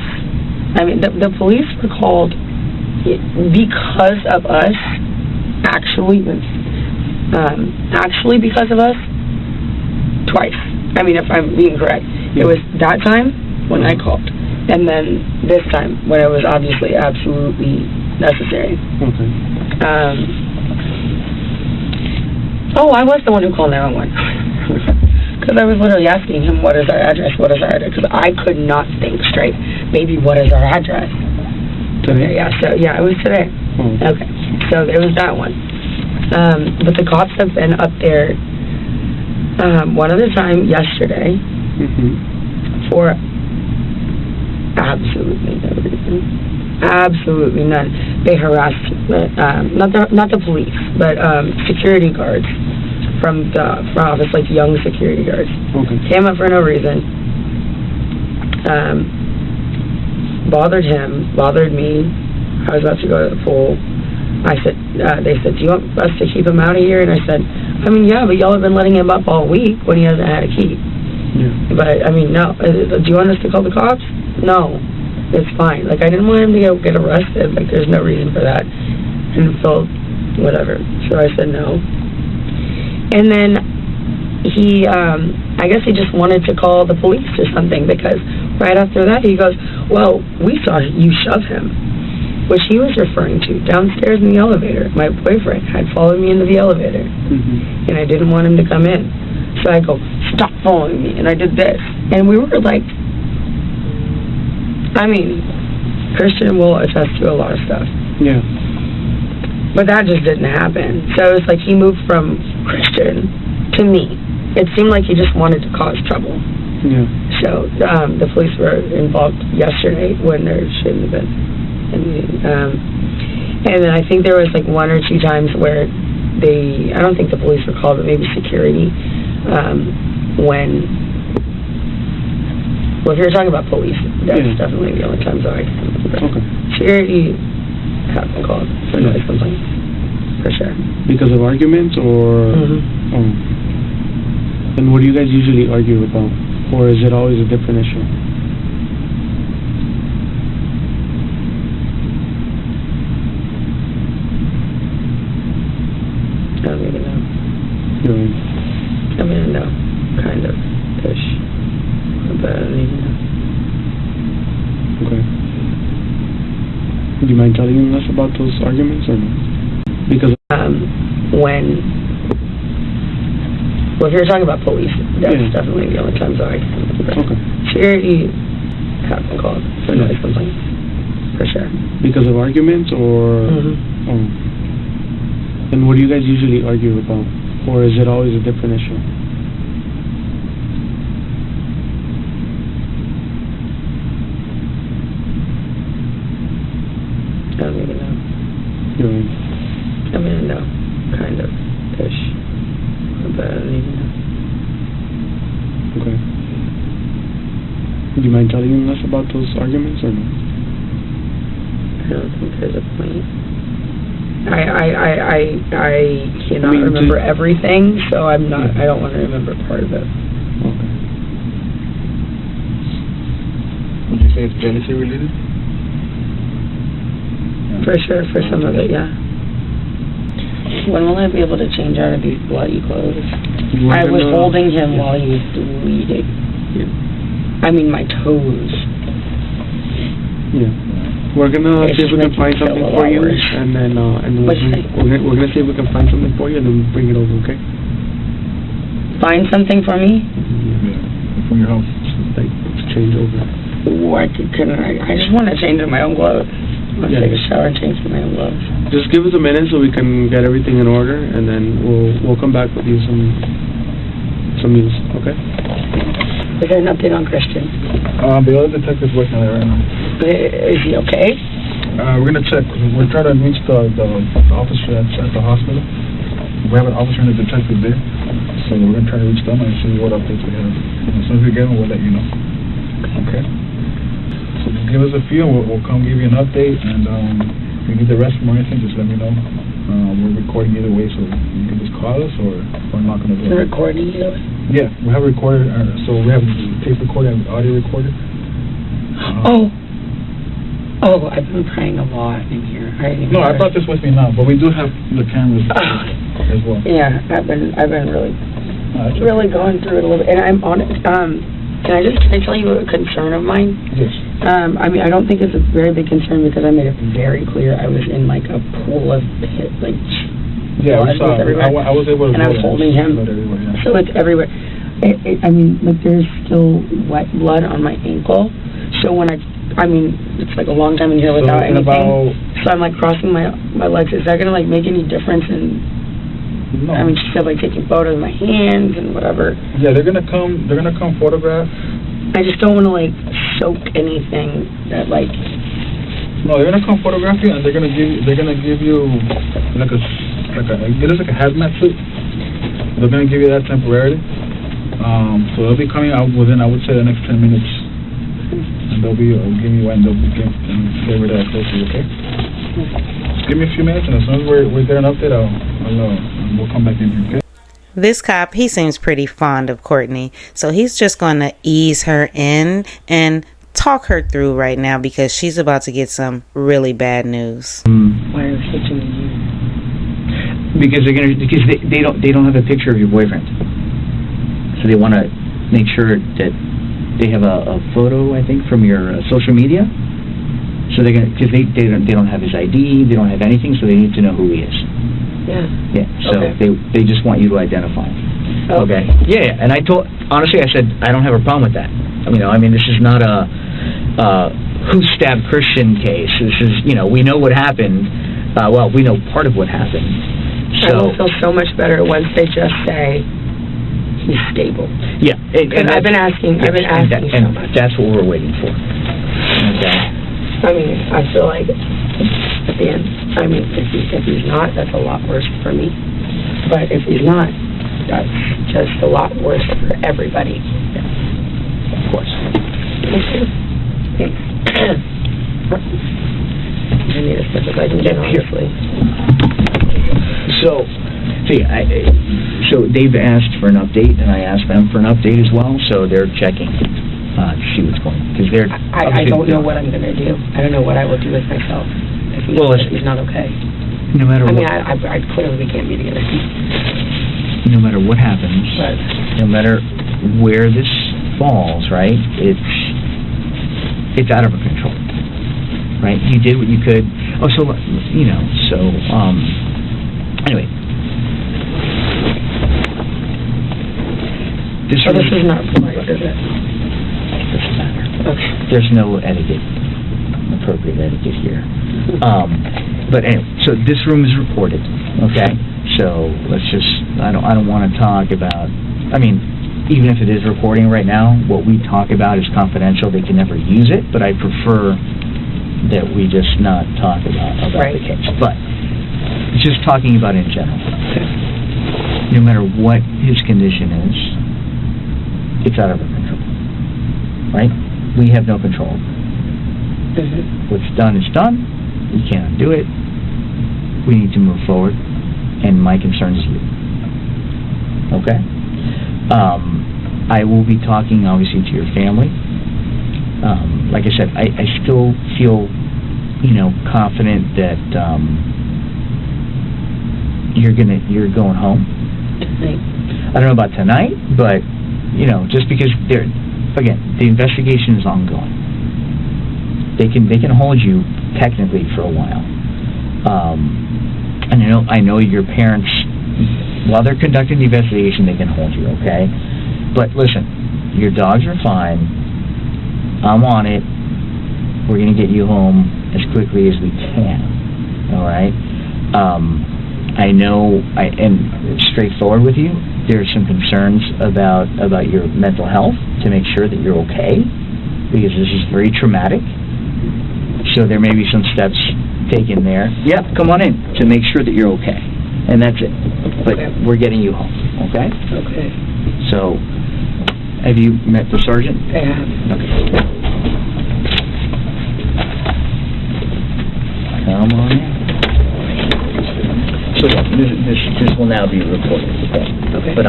I mean, the police were called because of us, actually because of us, twice. I mean, if I'm being correct. It was that time when I called, and then this time when it was obviously absolutely necessary. Okay. I was the one who called 911. Because I was literally asking him, what is our address? Because I could not think straight. Maybe, what is our address? Today? Yeah, so, yeah, it was today. Oh. Okay, so there was that one. But the cops have been up there one other time yesterday for absolutely no reason. Absolutely none. They harassed not the police, but security guards from office, like young security guards. Okay. Came up for no reason. Bothered him, bothered me. I was about to go to the pool. I said, they said, do you want us to keep him out of here? And I said, I mean, yeah, but y'all have been letting him up all week when he hasn't had a key. Yeah. But, I mean, no. Do you want us to call the cops? No. It's fine. Like, I didn't want him to get arrested. Like, there's no reason for that. And so, whatever. So I said no. And then he, I guess he just wanted to call the police or something, because right after that he goes, well, we saw you shove him, which he was referring to downstairs in the elevator. My boyfriend had followed me into the elevator, and I didn't want him to come in. So I go, stop following me, and I did this. And we were like, I mean, Christian will attest to a lot of stuff. Yeah. But that just didn't happen. So it was like he moved from Christian to me. It seemed like he just wanted to cause trouble. Yeah. So the police were involved yesterday when there shouldn't have been. And then I think there was like one or two times where I don't think the police were called, but maybe security, well, if you're talking about police, that's definitely the only times I can remember. Okay. Security have been called for noise complaints, for sure. Because of arguments, or? And what do you guys usually argue about? Or is it always a different issue? I don't even know. Yeah. I mean, no, kind of, ish. But I don't even know. Okay. Do you mind telling us about those arguments, or no? Because well, if you're talking about police, that's definitely the only times I can remember. Okay. Security have been called for noise complaints, for sure. Because of arguments, or? And what do you guys usually argue about? Or is it always a different issue? I don't even know. Yeah. I mean, no, kind of, ish. But I don't even know. Okay. Do you mind telling us about those arguments, or no? I don't think there's a point. I cannot remember everything, so I'm not. I don't want to remember part of it. Okay. Would you say it's jealousy related? For sure, for some of it, yeah. When will I be able to change out of these bloody clothes? I was holding him while he was bleeding. I mean, my toes. Yeah. We're gonna see if we can find something for you, and then we're gonna see if we can find something for you, and then bring it over, okay? Find something for me? Yeah, from your house. Like, change over. Ooh, I just want to change in my own clothes. I want to take a shower and change in my own clothes. Just give us a minute so we can get everything in order, and then we'll come back with you some news, okay? Is there an update on Christian? The other detective's working on it right now. Is he okay? We're gonna check. We're trying to reach the officer at the hospital. We have an officer and a detective there, so we're gonna try to reach them and see what updates we have. And as soon as we get them, we'll let you know. Okay. So just give us a few, and we'll come give you an update. And if you need the rest or anything, just let me know. We're recording either way, so you can just call us, or we're not gonna do it. We're recording either way? Yeah, we have a recorder. So we have a tape recorder and audio recorder. Oh, I've been praying a lot in here. I brought this with me now, but we do have the cameras as well. Yeah, I've been really going through it a little bit, and I'm on it. Can I tell you a concern of mine? Yes. I mean, I don't think it's a very big concern because I made it very clear I was in like a pool of blood. Yeah, we saw. I was able to. And I was holding him, so it's everywhere. I mean, like there's still wet blood on my ankle. So when I I mean, it's like a long time in here without anything. So I'm like crossing my legs. Is that gonna like make any difference in? No. I mean, she said like taking photos of my hands and whatever. Yeah, they're gonna come photograph. I just don't want to like soak anything that like. No, they're gonna come photograph you, and they're gonna give you like a hazmat suit. They're gonna give you that temporarily. So they'll be coming out within, I would say, the next 10 minutes, and they'll be giving you and they'll be get rid of that close to you, okay? Just give me a few minutes, and as soon as we get an update, we'll come back in here, okay? This cop, he seems pretty fond of Courtney, so he's just going to ease her in and talk her through right now because she's about to get some really bad news. Why are they switching to you? Because they don't have a picture of your boyfriend, so they want to make sure that they have a photo, I think, from your social media. So they're gonna, because they don't have his ID, they don't have anything, so they need to know who he is. Yeah. Yeah. So okay. they just want you to identify him. Okay. Yeah. And I said I don't have a problem with that. I mean, this is not a who stabbed Christian case. This is, we know what happened. Well, we know part of what happened. So I will feel so much better once they just say he's stable. Yeah. And I've been asking so much. That's what we're waiting for. Okay. I mean, I feel like at the end, if he's not, that's a lot worse for me. But if he's not, that's just a lot worse for everybody. Yeah. Of course. Thanks. I need as much as I can get, honestly. So they've asked for an update, and I asked them for an update as well. So they're checking to see what's going on, because they're. I don't know what I'm going to do. I don't know what I will do with myself if he's not okay. No matter what. I clearly we can't be together. No matter what happens, but, no matter where this falls, right? It's out of our control, right? You did what you could. Oh, so anyway. This is not polite, is it? Doesn't matter. Okay. There's no appropriate etiquette here. But anyway, so this room is recorded, okay? So let's just, I don't want to talk about, even if it is recording right now, what we talk about is confidential. They can never use it, but I prefer that we just not talk about right. the case. But just talking about in general. No matter what his condition is, it's out of our control, right? We have no control. Mm-hmm. What's done is done. We can't do it. We need to move forward, and my concern is you. Okay? I will be talking, obviously, to your family. Like I said, I still feel, confident that you're going home. I don't know about tonight, but just because the investigation is ongoing. They can hold you technically for a while. And I know your parents, while they're conducting the investigation, they can hold you, okay? But listen, your dogs are fine. I'm on it. We're going to get you home as quickly as we can, all right? I know, and straightforward with you, there's some concerns about your mental health, to make sure that you're okay, because this is very traumatic. So there may be some steps taken there. Yep, come on in, to make sure that you're okay. And that's it. But we're getting you home, okay? Okay. So, have you met the sergeant? I have. Okay. Come on in. So this will now be recorded, okay? Okay. But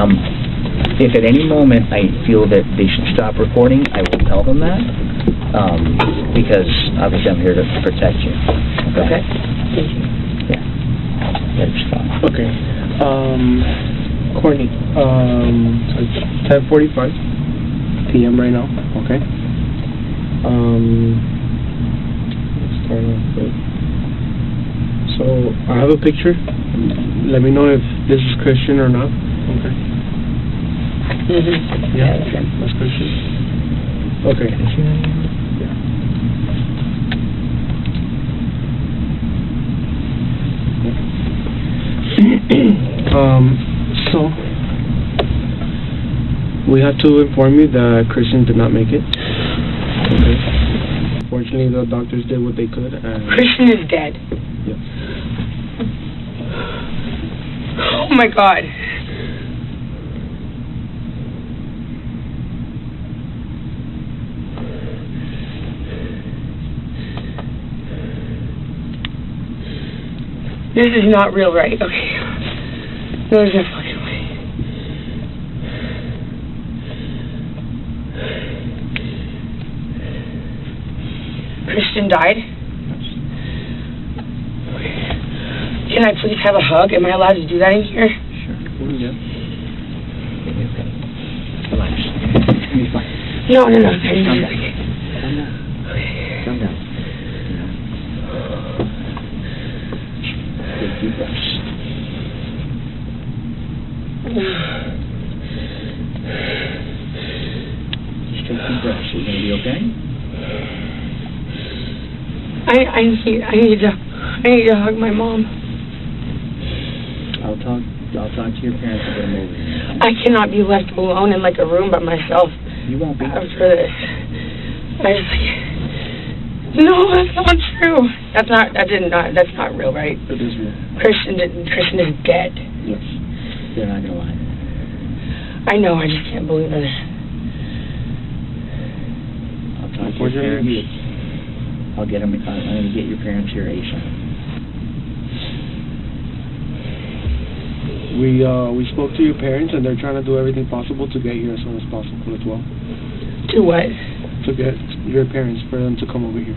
if at any moment I feel that they should stop recording, I will tell them that, because obviously I'm here to protect you. Okay. Thank you. Yeah. That's fine. Okay. Courtney, so it's 10:45 p.m. right now, okay? Let's start off with, so I have a picture. Let me know if this is Christian or not, okay? Mm-hmm. Yeah, that's Christian. Okay. Yeah. So we have to inform you that Christian did not make it. Okay. Fortunately, the doctors did what they could. Christian is dead. Yes. Oh my God. This is not real, right? Okay. There's no fucking way. Christian died? Can I please have a hug? Am I allowed to do that in here? Sure. Yeah. Okay. Relax. It's gonna be fine. No. Calm down. Calm down. Take deep breaths. Just take deep breaths. You're gonna be okay? I need to hug my mom. I'll talk to your parents and get them over here. I cannot be left alone in like a room by myself. You won't be. After this. No, that's not true. That's not real, right? It is real. Christian is dead. Yes. They're not gonna lie. I know, I just can't believe it. I'll talk to your parents. I'm gonna get your parents here ASAP. We spoke to your parents, and they're trying to do everything possible to get here as soon as possible as well. To what? To get your parents, for them to come over here.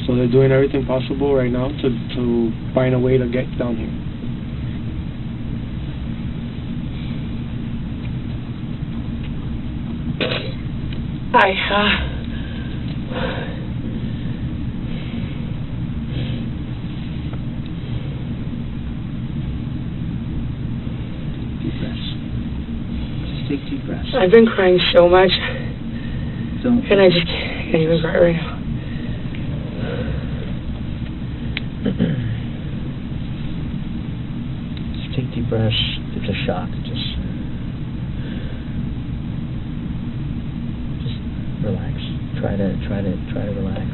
So they're doing everything possible right now to find a way to get down here. Deep breaths. Just take deep breaths. I've been crying so much, Don't. and I just can't even cry right now. Just take deep breaths. It's a shock. Just relax. Try to relax.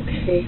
Okay.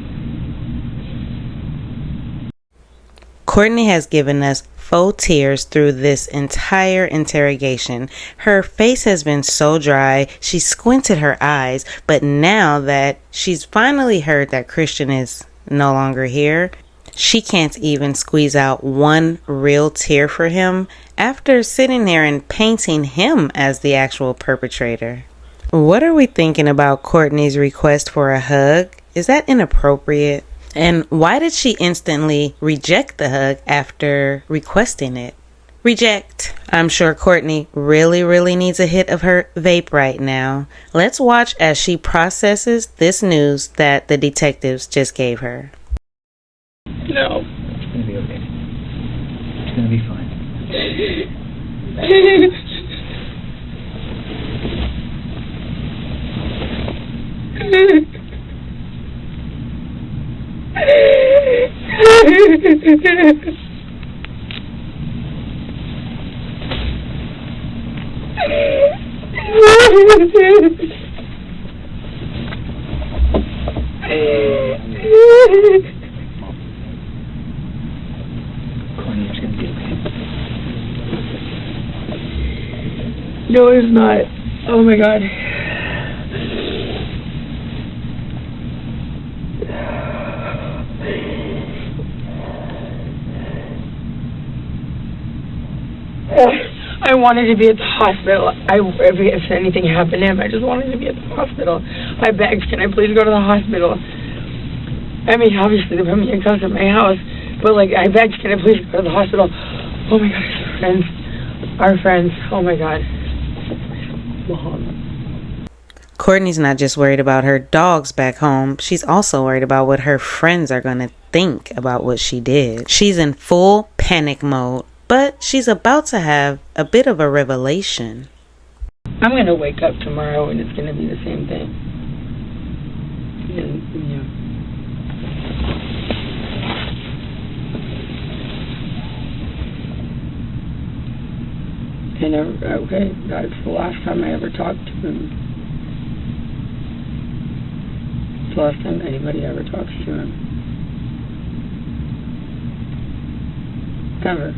Courtney has given us faux tears through this entire interrogation. Her face has been so dry, she squinted her eyes, but now that she's finally heard that Christian is no longer here, she can't even squeeze out one real tear for him after sitting there and painting him as the actual perpetrator. What are we thinking about Courtney's request for a hug? Is that inappropriate? And why did she instantly reject the hug after requesting it? Reject. I'm sure Courtney really needs a hit of her vape right now. Let's watch as she processes this news that the detectives just gave her. No. It's gonna be okay. It's gonna be fine. Courtney, it's gonna be okay. No, it's not. Oh my God. I wanted to be at the hospital. If anything happened to him, I just wanted to be at the hospital. I begged, can I please go to the hospital? I mean, obviously they put me in cuffs at my house, but like, I begged, can I please go to the hospital? Oh my God, our friends. Oh my God. Mom. Courtney's not just worried about her dogs back home. She's also worried about what her friends are going to think about what she did. She's in full panic mode, but she's about to have a bit of a revelation. I'm going to wake up tomorrow and it's going to be the same thing. And, yeah. Okay, that's the last time I ever talked to him. It's the last time anybody ever talks to him. Ever.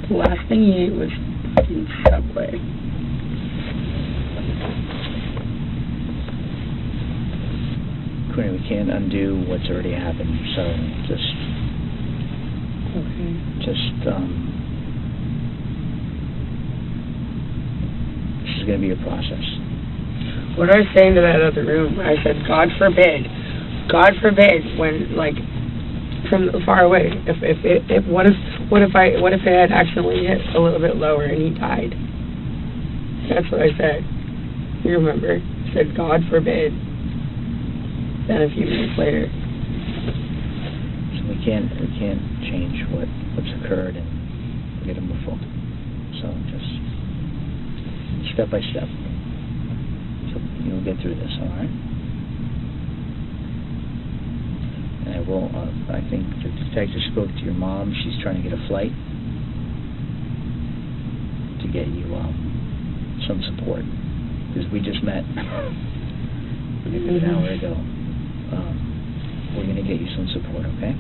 The last thing he ate was fucking Subway. Courtney, we can't undo what's already happened, so just this is going to be a process. What I was saying to that other room, I said, God forbid, when, like, from far away, what if it had accidentally hit a little bit lower and he died? That's what I said. You remember? I said, God forbid. Then a few minutes later. So we can't change what's occurred, and we're going to move forward. So just step by step. So you'll get through this, all right? And I think the detective spoke to your mom. She's trying to get a flight to get you some support, because we just met maybe an hour ago. We're going to get you some support, okay?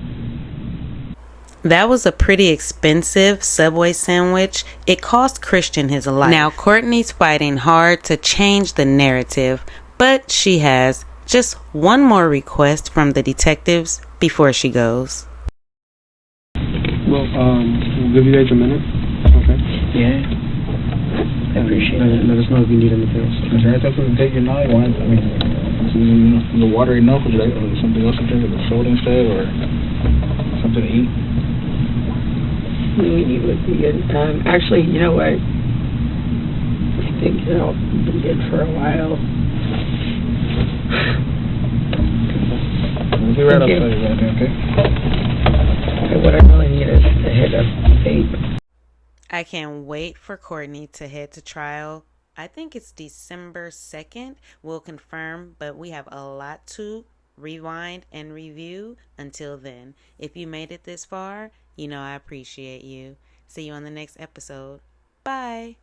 That was a pretty expensive Subway sandwich. It cost Christian his life. Now Courtney's fighting hard to change the narrative, but she has just one more request from the detectives before she goes. Well, we'll give you guys a minute. Okay. Yeah. I appreciate it. Let us know if you need anything else. Is there anything to take your now? I mean, the water enough? Would you like something else to drink, like soda instead, or something to eat? We would be good. Actually, you know what? I think I'll be good for a while. We'll be right outside, okay? Okay, what I really need is a hit of vape. I can't wait for Courtney to head to trial. I think it's December 2nd. We'll confirm, but we have a lot to rewind and review until then. If you made it this far, you know I appreciate you. See you on the next episode. Bye.